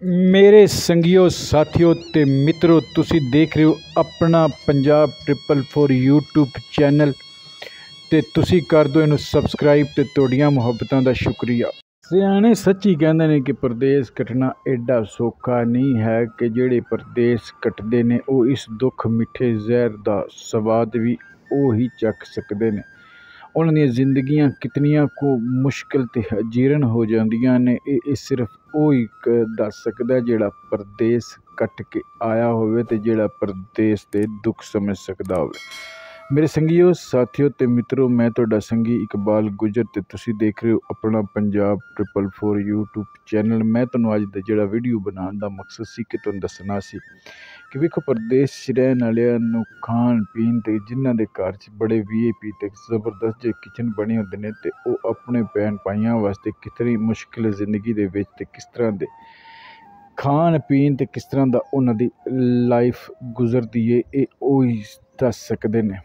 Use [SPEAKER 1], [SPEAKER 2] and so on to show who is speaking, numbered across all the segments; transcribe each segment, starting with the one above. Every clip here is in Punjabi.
[SPEAKER 1] मेरे संगियो साथियों ते मित्रों, तुसी देख रहे हो अपना पंजाब 444 यूट्यूब चैनल ते तुसी कर दो इनू सबसक्राइब ते तुहाड़ियां मुहब्बतां दा शुक्रिया। सियाणे सच्ची कहंदे ने कि परदेस कटना एडा सौखा नहीं है कि जेड़े परदेस कटदे ने वो इस दुख मिठे जहर दा स्वाद भी ही चख सकदे ने। उन्हां दी जिंदगियां कितनियां को मुश्किल ते जीरण हो जांदियां ने, ये सिर्फ वो ही दस सकदा जेड़ा परदेस कट के आया होवे ते जेड़ा परदेस दे दुख समझ सकदा होवे। मेरे संगियो साथियों ते मित्रों, मैं तुहाडा संगी इकबाल गुजर ते तुसी देख रहे हो अपना पंजाब 444 यूट्यूब चैनल। मैं तुहानूं अज दा जेड़ा वीडियो बनाने दा मकसद सी कि तुहानूं दसना सी कि वेखो परदेस च रहण वालियां नूं खाण पीण ते जिन्हां दे घर च बड़े VIP ते जबरदस्त जे किचन बने होंदे ने ते ओह अपने भैन भाइयां वास्ते कितनी मुश्किल जिंदगी दे विच ते किस तरह दे खाण पीण ते किस तरह दा उन्हां दी लाइफ गुजरदी है, ये ओही दस सकदे ने।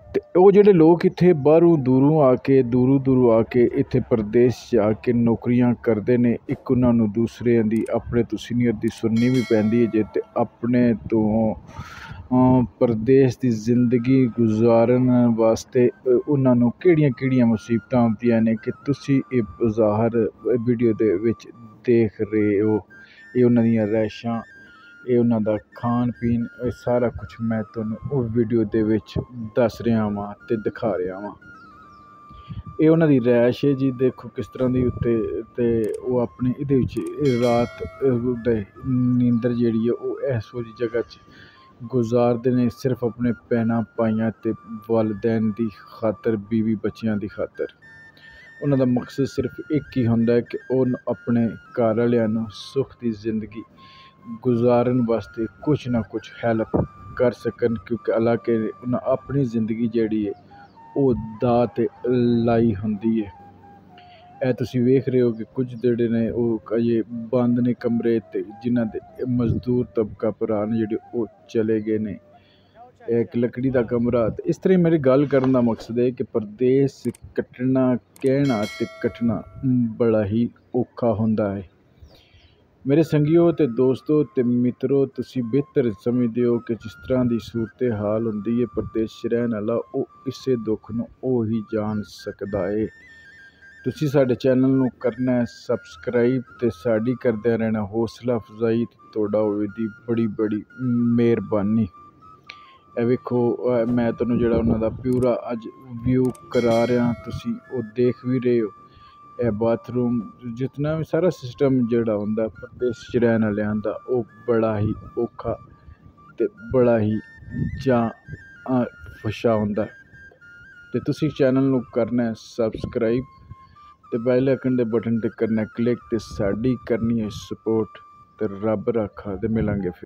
[SPEAKER 1] ते ਉਹ ਜਿਹੜੇ ਲੋਕ ਇੱਥੇ ਬਾਹਰੋਂ ਦੂਰੋਂ ਆਕੇ ਇੱਥੇ ਪ੍ਰਦੇਸ਼ 'ਚ ਆ ਕੇ ਨੌਕਰੀਆਂ ਕਰਦੇ ਨੇ, ਇੱਕ ਉਹਨਾਂ ਨੂੰ ਦੂਸਰਿਆਂ ਦੀ ਆਪਣੇ ਤੋਂ ਸੀਨੀਅਰ ਦੀ ਸੁਣਨੀ ਵੀ ਪੈਂਦੀ ਹੈ ਜੇ, ਤੇ ਆਪਣੇ ਤੋਂ ਪ੍ਰਦੇਸ਼ ਦੀ ਜ਼ਿੰਦਗੀ ਗੁਜ਼ਾਰਨ ਵਾਸਤੇ ਉਹਨਾਂ ਨੂੰ ਕਿਹੜੀਆਂ ਮੁਸੀਬਤਾਂ ਆਉਂਦੀਆਂ ਨੇ ਕਿ ਤੁਸੀਂ ਇਹ ਜ਼ਾਹਰ ਵੀਡੀਓ ਦੇ ਵਿੱਚ ਦੇਖ ਰਹੇ ਹੋ। ਇਹ ਉਹਨਾਂ ਦੀਆਂ ਰਹਿਸ਼ਾਂ, ਇਹ ਉਹਨਾਂ ਦਾ ਖਾਣ ਪੀਣ, ਇਹ ਸਾਰਾ ਕੁਛ ਮੈਂ ਤੁਹਾਨੂੰ ਉਹ ਵੀਡੀਓ ਦੇ ਵਿੱਚ ਦੱਸ ਰਿਹਾ ਵਾਂ ਤੇ ਦਿਖਾ ਰਿਹਾ ਵਾਂ। ਇਹ ਉਹਨਾਂ ਦੀ ਰਹਿਸ਼ ਹੈ ਜੀ, ਦੇਖੋ ਕਿਸ ਤਰ੍ਹਾਂ ਦੀ ਉੱਤੇ, ਤੇ ਉਹ ਆਪਣੀ ਇਹਦੇ ਵਿੱਚ ਰਾਤ ਦੇ ਨੀਂਦਰ ਜਿਹੜੀ ਹੈ ਉਹ ਇਹੋ ਜਿਹੀ ਜਗ੍ਹਾ 'ਚ ਗੁਜ਼ਾਰਦੇ ਨੇ, ਸਿਰਫ ਆਪਣੇ ਭੈਣਾਂ ਭਾਈਆਂ ਤੇ ਵਾਲਿदैन ਦੀ ਖਾਤਰ, ਬੀਵੀ ਬੱਚਿਆਂ ਦੀ ਖਾਤਰ। ਉਹਨਾਂ ਦਾ ਮਕਸਦ ਸਿਰਫ ਇੱਕ ਹੀ ਹੁੰਦਾ ਕਿ ਉਹ ਆਪਣੇ ਘਰ ਵਾਲਿਆਂ ਨੂੰ ਸੁੱਖ ਦੀ ਜ਼ਿੰਦਗੀ ਗੁਜ਼ਾਰਨ ਵਾਸਤੇ ਕੁਛ ਨਾ ਕੁਛ ਹੈਲਪ ਕਰ ਸਕਣ, ਕਿਉਂਕਿ ਹਾਲਾਂਕਿ ਉਹਨਾਂ ਆਪਣੀ ਜ਼ਿੰਦਗੀ ਜਿਹੜੀ ਹੈ ਉਹ ਦਾਅ 'ਤੇ ਲਾਈ ਹੁੰਦੀ ਹੈ। ਇਹ ਤੁਸੀਂ ਵੇਖ ਰਹੇ ਹੋ ਕਿ ਕੁਝ ਜਿਹੜੇ ਨੇ ਉਹ ਅਜੇ ਬੰਦ ਨੇ ਕਮਰੇ, ਤੇ ਜਿਨ੍ਹਾਂ ਦੇ ਮਜ਼ਦੂਰ ਤਬਕਾ ਭਰਾ ਨੇ ਜਿਹੜੇ ਉਹ ਚਲੇ ਗਏ ਨੇ। ਇੱਕ ਲੱਕੜੀ ਦਾ ਕਮਰਾ। ਤੇ ਇਸ ਤਰ੍ਹਾਂ ਮੇਰੀ ਗੱਲ ਕਰਨ ਦਾ ਮਕਸਦ ਹੈ ਕਿ ਪਰਦੇਸ ਕੱਟਣਾ, ਕਹਿਣਾ ਤੇ ਕੱਟਣਾ ਬੜਾ ਹੀ ਔਖਾ ਹੁੰਦਾ ਹੈ। ਮੇਰੇ ਸੰਗੀਓ ਤੇ ਦੋਸਤੋ ਤੇ ਮਿੱਤਰੋ, ਤੁਸੀਂ ਬਿਹਤਰ ਸਮਝਦੇ ਹੋ ਕਿ ਜਿਸ ਤਰ੍ਹਾਂ ਦੀ ਸੂਰਤ ਹਾਲ ਹੁੰਦੀ ਹੈ ਪ੍ਰਦੇਸ਼ 'ਚ ਰਹਿਣ ਵਾਲਾ, ਉਹ ਇਸੇ ਦੁੱਖ ਨੂੰ ਉਹ ਹੀ ਜਾਣ ਸਕਦਾ ਹੈ। ਤੁਸੀਂ ਸਾਡੇ ਚੈਨਲ ਨੂੰ ਕਰਨਾ ਹੈ ਸਬਸਕ੍ਰਾਈਬ ਤੇ ਸਾਡੀ ਕਰਦਿਆਂ ਰਹਿਣਾ ਹੌਸਲਾ ਅਫਜ਼ਾਈ, ਤੁਹਾਡਾ ਹੋਵੇਗੀ ਬੜੀ ਮਿਹਰਬਾਨੀ। ਇਹ ਵੇਖੋ ਮੈਂ ਤੁਹਾਨੂੰ ਜਿਹੜਾ ਉਹਨਾਂ ਦਾ ਪੂਰਾ ਅੱਜ ਵਿਊ ਕਰਾ ਰਿਹਾ, ਤੁਸੀਂ ਉਹ ਦੇਖ ਵੀ ਰਹੇ ਹੋ। ਇਹ ਬਾਥਰੂਮ ਜਿਤਨਾ ਵੀ ਸਾਰਾ ਸਿਸਟਮ ਜਿਹੜਾ ਹੁੰਦਾ ਪ੍ਰਦੇਸ਼ 'ਚ ਰਹਿਣ ਵਾਲਿਆਂ ਦਾ, ਉਹ ਬੜਾ ਹੀ ਔਖਾ ਤੇ ਬੜਾ ਹੀ ਫਸ਼ਾ ਹੁੰਦਾ। ਤੇ ਤੁਸੀਂ ਚੈਨਲ ਨੂੰ ਕਰਨਾ ਸਬਸਕ੍ਰਾਈਬ ਤੇ ਬੈਲ ਆਈਕਨ ਦੇ ਬਟਨ ਤੇ ਕਰਨਾ ਕਲਿੱਕ, ਤੇ ਸਾਡੀ ਕਰਨੀ ਹੈ ਸਪੋਰਟ। ਤੇ ਰੱਬ ਰਾਖਾ, ਤੇ ਮਿਲਾਂਗੇ ਫਿਰ।